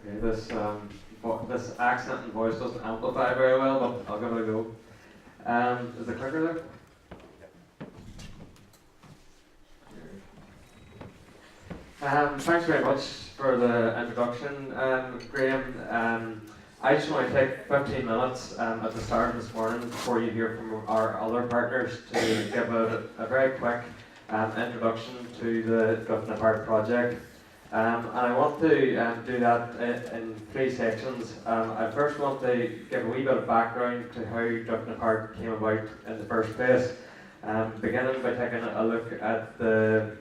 Okay, this accent and voice doesn't amplify very well, but I'll give it a go. Is the clicker there? Thanks very much for the introduction, Graham. I just want to take 15 minutes at the start of this morning before you hear from our other partners to give a very quick introduction to the Geopark project. And I want to do that in three sections. I first want to give a wee bit of background to how Geopark came about in the first place. Beginning by taking a look at the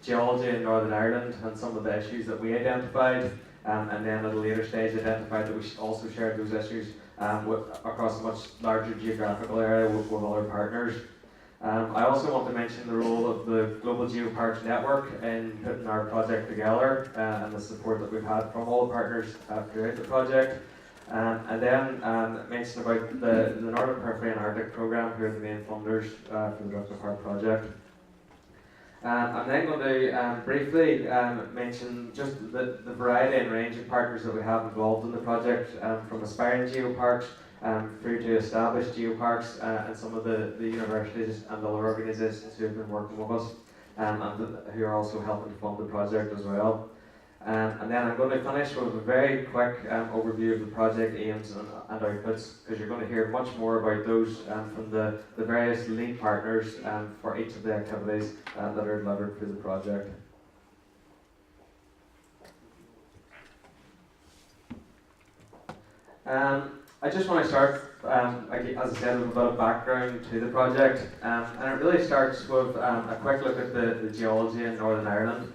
geology in Northern Ireland and some of the issues that we identified, and then at a later stage identified that we also shared those issues across a much larger geographical area with other partners. I also want to mention the role of the Global Geopark Network in putting our project together and the support that we've had from all the partners throughout the project. And then mention about the Northern Periphery and Arctic Programme, who are the main funders for the Geopark project. I'm then going to briefly mention just the variety and range of partners that we have involved in the project, from aspiring geoparks through to established geoparks, and some of the universities and other organisations who have been working with us and who are also helping to fund the project as well. And then I'm going to finish with a very quick overview of the project aims and outputs, because you're going to hear much more about those from the various lead partners for each of the activities that are delivered through the project. I just want to start, as I said, with a bit of background to the project, and it really starts with a quick look at the geology in Northern Ireland.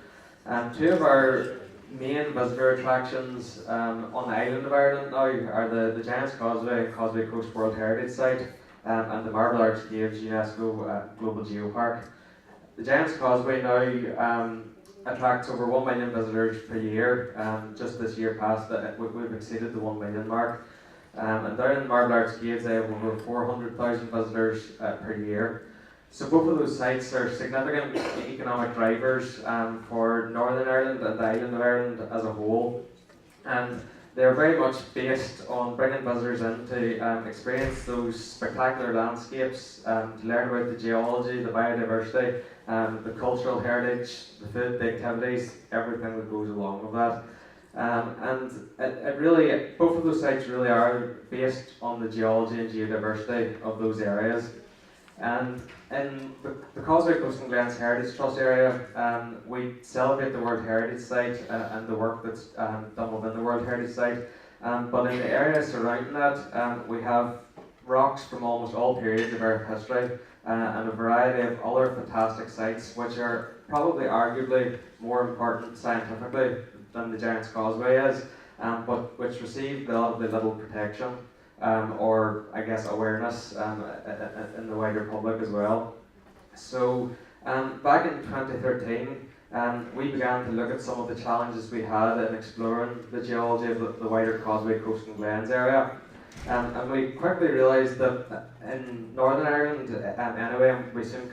Two of our main visitor attractions on the island of Ireland now are the Giant's Causeway and Causeway Coast World Heritage Site and the Marble Arch Caves UNESCO Global Geopark. The Giant's Causeway now attracts over 1 million visitors per year. Just this year past that, we've exceeded the 1 million mark. And down in the Marble Arch Caves they have over 400,000 visitors per year. So both of those sites are significant economic drivers for Northern Ireland and the island of Ireland as a whole. And they're very much based on bringing visitors in to experience those spectacular landscapes, to learn about the geology, the biodiversity, the cultural heritage, the food, the activities, everything that goes along with that. And it really, both of those sites really are based on the geology and geodiversity of those areas. And in the Causeway Coast and Glens Heritage Trust area, we celebrate the World Heritage Site and the work that's done within the World Heritage Site. But in the area surrounding that, we have rocks from almost all periods of Earth history and a variety of other fantastic sites, which are probably arguably more important scientifically than the Giant's Causeway is, but which receive relatively little protection. Or I guess awareness in the wider public as well. So back in 2013, we began to look at some of the challenges we had in exploring the geology of the wider Causeway Coast and Glens area. And we quickly realised that in Northern Ireland, anyway, we soon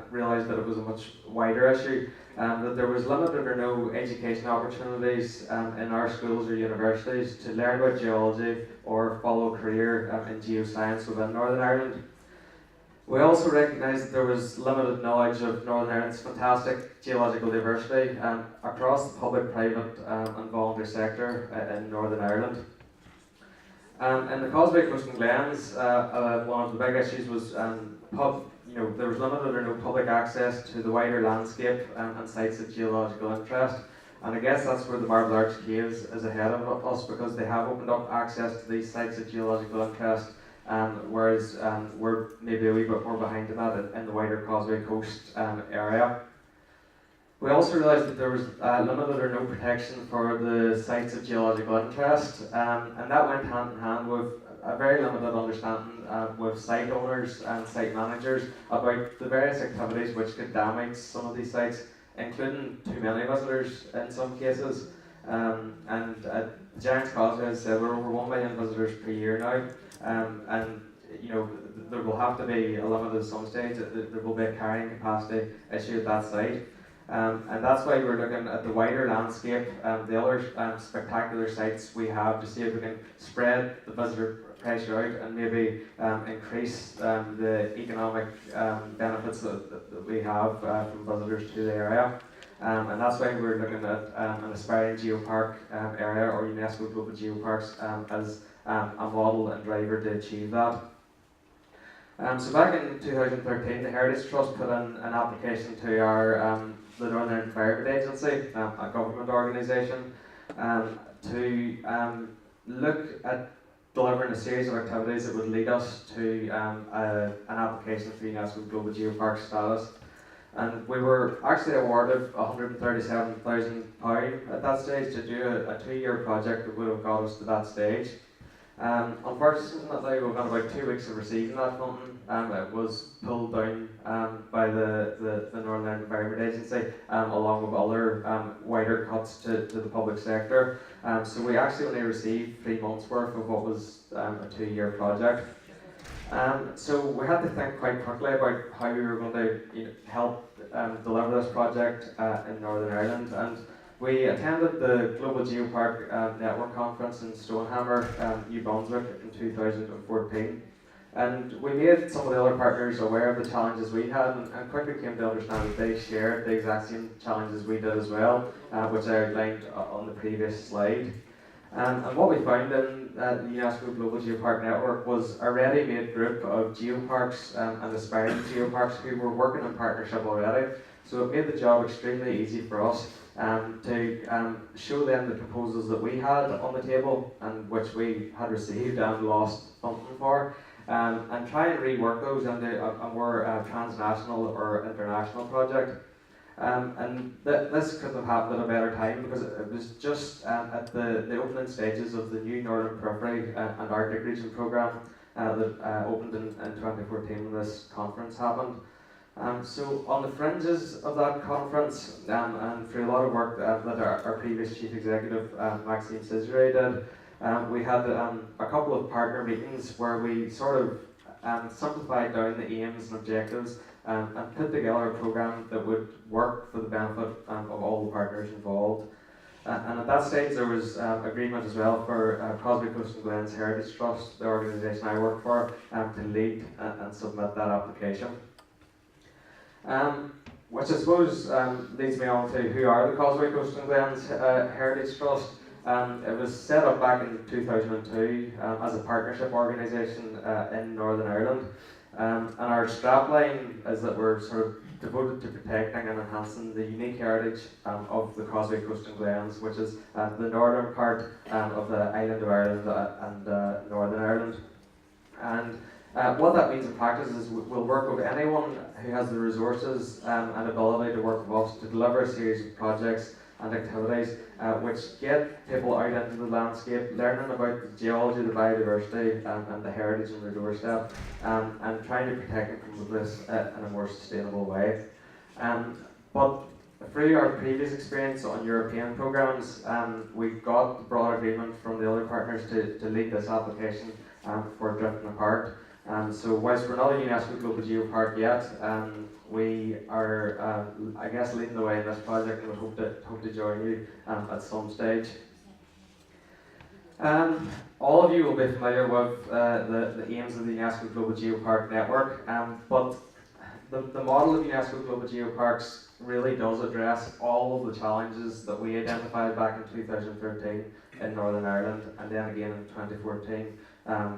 realised that it was a much wider issue, that there was limited or no education opportunities in our schools or universities to learn about geology or follow a career in geoscience within Northern Ireland. We also recognised that there was limited knowledge of Northern Ireland's fantastic geological diversity across the public, private and voluntary sector in Northern Ireland. In the Causeway Coast and Glens, one of the big issues was there was limited or no public access to the wider landscape and sites of geological interest. And I guess that's where the Marble Arch Caves is ahead of us, because they have opened up access to these sites of geological interest, whereas we're maybe a wee bit more behind in that in the wider Causeway Coast area. We also realised that there was limited or no protection for the sites of geological interest, and that went hand in hand with a very limited understanding with site owners and site managers about the various activities which could damage some of these sites, including too many visitors in some cases. And at the Giant's Causeway, as I said, we're over 1 million visitors per year now, and there will have to be a limit at some stage. There will be a carrying capacity issue at that site. And that's why we're looking at the wider landscape, the other spectacular sites we have, to see if we can spread the visitor pressure out and maybe increase the economic benefits that we have from visitors to the area. And that's why we're looking at an aspiring geopark area, or UNESCO Global Geoparks, as a model and driver to achieve that. So back in 2013, the Heritage Trust put in an application to our the Northern Environment Agency, a government organisation, to look at delivering a series of activities that would lead us to an application for UNESCO Global Geopark status. And we were actually awarded £137,000 at that stage to do a 2-year project that would have got us to that stage. Unfortunately, within about 2 weeks of receiving that funding, it was pulled down by the Northern Environment Agency, along with other wider cuts to the public sector. So we actually only received 3 months' worth of what was a 2-year project. So we had to think quite quickly about how we were going to help deliver this project in Northern Ireland. And we attended the Global Geopark Network conference in Stonehammer, New Brunswick in 2014. And we made some of the other partners aware of the challenges we had, and quickly came to understand that they shared the exact same challenges we did as well, which I outlined on the previous slide. And what we found in the UNESCO Global Geopark Network was a ready-made group of geoparks and aspiring geoparks who were working in partnership already. So it made the job extremely easy for us to show them the proposals that we had on the table, and which we had received and lost funding for, and try and rework those into a more transnational or international project. This couldn't have happened at a better time, because it was just at the opening stages of the new Northern Periphery and Arctic Region programme that opened in 2014 when this conference happened. So on the fringes of that conference, and through a lot of work that our previous Chief Executive, Maxime Cizeray, did, we had a couple of partner meetings where we sort of simplified down the aims and objectives and put together a programme that would work for the benefit of all the partners involved. And at that stage there was agreement as well for Causeway, and Glens Heritage Trust, the organisation I work for, to lead and submit that application. Which I suppose leads me on to who are the Causeway, and Glens Heritage Trust. It was set up back in 2002 as a partnership organisation in Northern Ireland. And our strapline is that we're sort of devoted to protecting and enhancing the unique heritage of the Causeway, and Glens, which is the northern part of the island of Ireland and Northern Ireland. And what that means in practice is we'll work with anyone who has the resources and ability to work with us to deliver a series of projects and activities which get people out into the landscape, learning about the geology, the biodiversity, and the heritage on their doorstep, and trying to protect and promote this in a more sustainable way. But through our previous experience on European programmes, we got the broad agreement from the other partners to lead this application for Drifting Apart. So whilst we're not a UNESCO Global Geopark yet, we are, I guess, leading the way in this project, and we hope to join you at some stage. All of you will be familiar with the aims of the UNESCO Global Geopark Network, but the model of UNESCO Global Geoparks really does address all of the challenges that we identified back in 2013 in Northern Ireland, and then again in 2014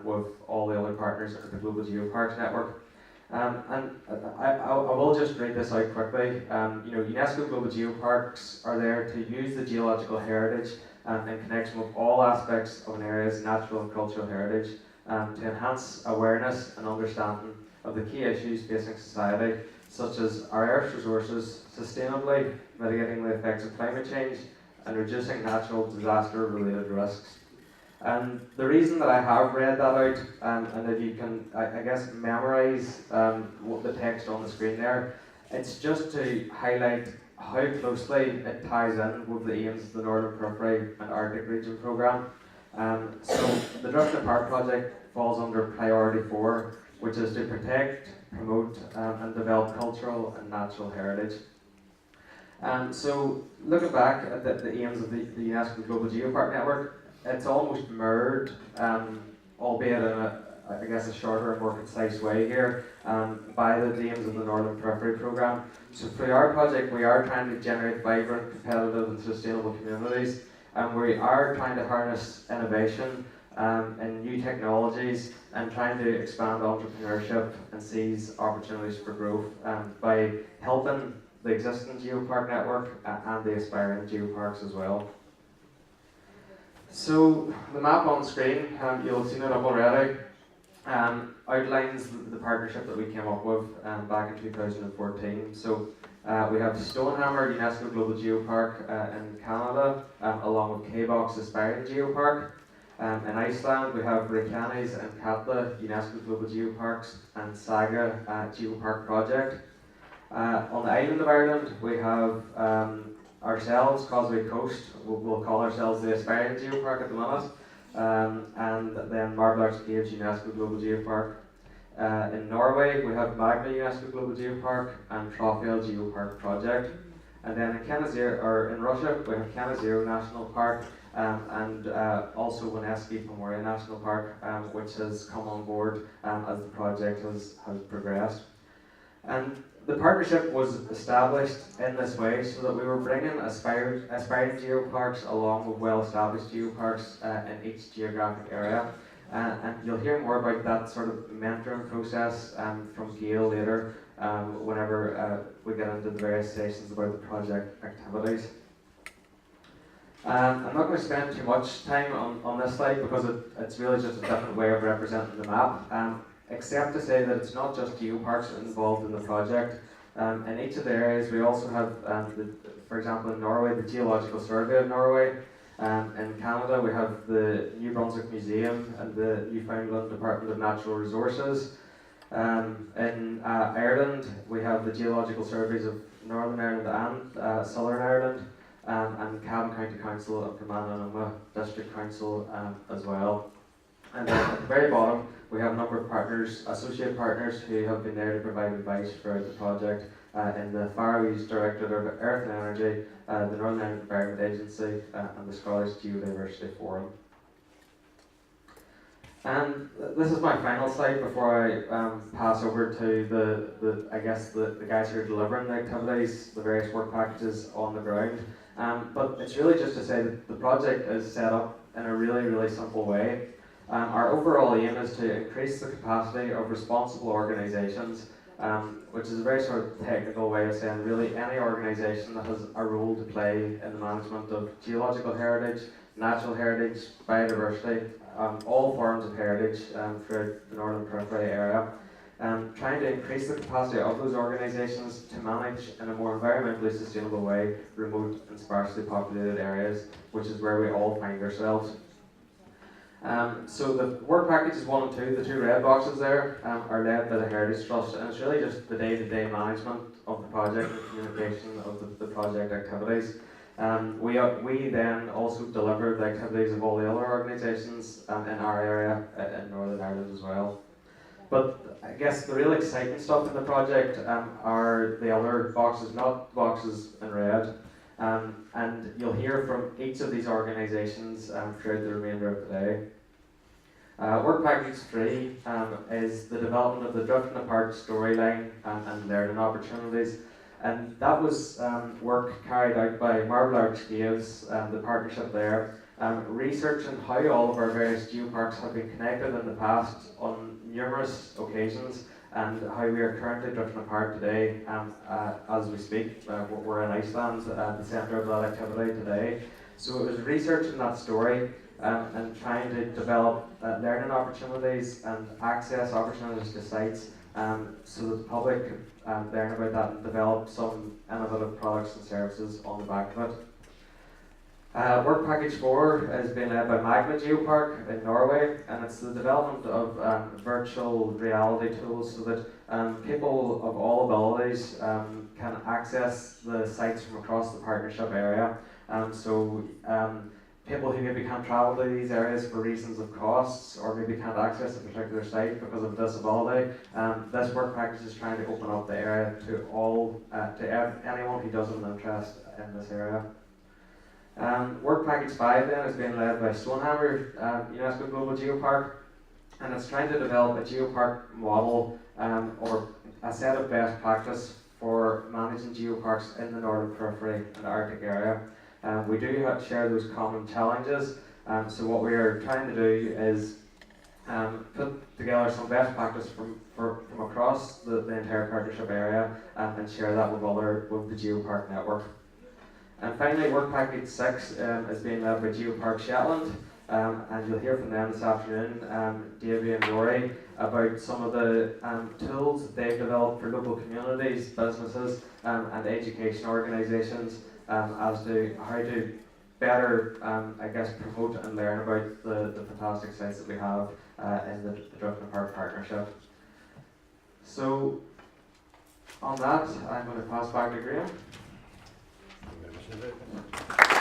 with all the other partners of the Global Geoparks Network. And I will just read this out quickly. UNESCO Global Geoparks are there to use the geological heritage in connection with all aspects of an area's natural and cultural heritage to enhance awareness and understanding of the key issues facing society, such as our Earth's resources, sustainably mitigating the effects of climate change, and reducing natural disaster-related risks. And the reason that I have read that out, and if you can, I guess, memorise the text on the screen there, it's just to highlight how closely it ties in with the aims of the Northern Periphery and Arctic Region programme. So the Drifting Apart project falls under Priority 4, which is to protect, promote and develop cultural and natural heritage. So looking back at the aims of the UNESCO Global Geopark Network, it's almost mirrored, albeit in I guess a shorter and more concise way here, by the aims of the Northern Periphery Programme. So for our project, we are trying to generate vibrant, competitive and sustainable communities, and we are trying to harness innovation and new technologies, and trying to expand entrepreneurship and seize opportunities for growth by helping the existing geopark network and the aspiring geoparks as well. So the map on screen, you'll have seen it up already, outlines the partnership that we came up with back in 2014. So we have Stonehammer UNESCO Global Geopark in Canada, along with K-Box Aspiring Geopark. In Iceland, we have Reykjanes and UNESCO Global Geoparks, and Saga Geopark Project. On the island of Ireland, we have ourselves, Causeway Coast. We'll call ourselves the Aspiring Geopark at the minute. And then Marble Arch Caves UNESCO Global Geopark. In Norway, we have Magna UNESCO Global Geopark and Trofeo Geopark Project. And then in Russia, we have Kenazero National Park, and also Wineski Pomoria National Park, which has come on board as the project has progressed. And the partnership was established in this way so that we were bringing aspiring geoparks along with well-established geoparks in each geographic area. And you'll hear more about that sort of mentoring process from Gail later, whenever we get into the various sessions about the project activities. I'm not going to spend too much time on this slide because it's really just a different way of representing the map, except to say that it's not just geoparks involved in the project. In each of the areas we also have, for example in Norway, the Geological Survey of Norway. In Canada we have the New Brunswick Museum and the Newfoundland Department of Natural Resources. In Ireland we have the Geological Surveys of Northern Ireland and Southern Ireland. And Cavan County Council of Fermanagh and Omagh District Council as well. And then at the very bottom, we have a number of partners, associate partners, who have been there to provide advice throughout the project in the Faroese Directorate of Earth and Energy, the Northern Ireland Environment Agency, and the Scottish Geodiversity Forum. And this is my final slide before I pass over to the guys who are delivering the activities, the various work packages on the ground. But it's really just to say that the project is set up in a really, really simple way. Our overall aim is to increase the capacity of responsible organisations, which is a very sort of technical way of saying really any organisation that has a role to play in the management of geological heritage, natural heritage, biodiversity, all forms of heritage throughout the Northern Periphery area. Trying to increase the capacity of those organisations to manage in a more environmentally sustainable way remote and sparsely populated areas, which is where we all find ourselves. So the work packages 1 and 2, the 2 red boxes there, are led by the Heritage Trust, and it's really just the day-to-day management of the project and communication of the project activities. We then also deliver the activities of all the other organisations in our area in Northern Ireland as well. But I guess the real exciting stuff in the project are the other boxes, not boxes in red. And you'll hear from each of these organisations throughout the remainder of the day. Work package 3 is the development of the drifting apart storyline and learning opportunities. And that was work carried out by Marble Arch Caves, the partnership there, researching how all of our various geoparks have been connected in the past on numerous occasions, and how we are currently drifting apart today as we speak. We're in Iceland, the centre of that activity today. So it was researching that story and trying to develop learning opportunities and access opportunities to sites so that the public could learn about that and develop some innovative products and services on the back of it. Work package 4 is being led by Magna Geopark in Norway, and it's the development of virtual reality tools so that people of all abilities can access the sites from across the partnership area. So people who maybe can't travel to these areas for reasons of costs or maybe can't access a particular site because of disability. This work package is trying to open up the area to anyone who does have an interest in this area. Work package 5 then is being led by Stonehammer UNESCO Global Geopark, and it's trying to develop a geopark model or a set of best practice for managing geoparks in the Northern Periphery and the Arctic area. We do share those common challenges, so what we are trying to do is put together some best practice from across the entire partnership area and share that with the Geopark Network. And finally, work package 6 is being led by Geopark Shetland, and you'll hear from them this afternoon, Davey and Rory, about some of the tools that they've developed for local communities, businesses and education organisations as to how to better, promote and learn about the fantastic sites that we have in the Drifting Park Partnership. So, on that, I'm going to pass back to Graham. Thank you very much indeed.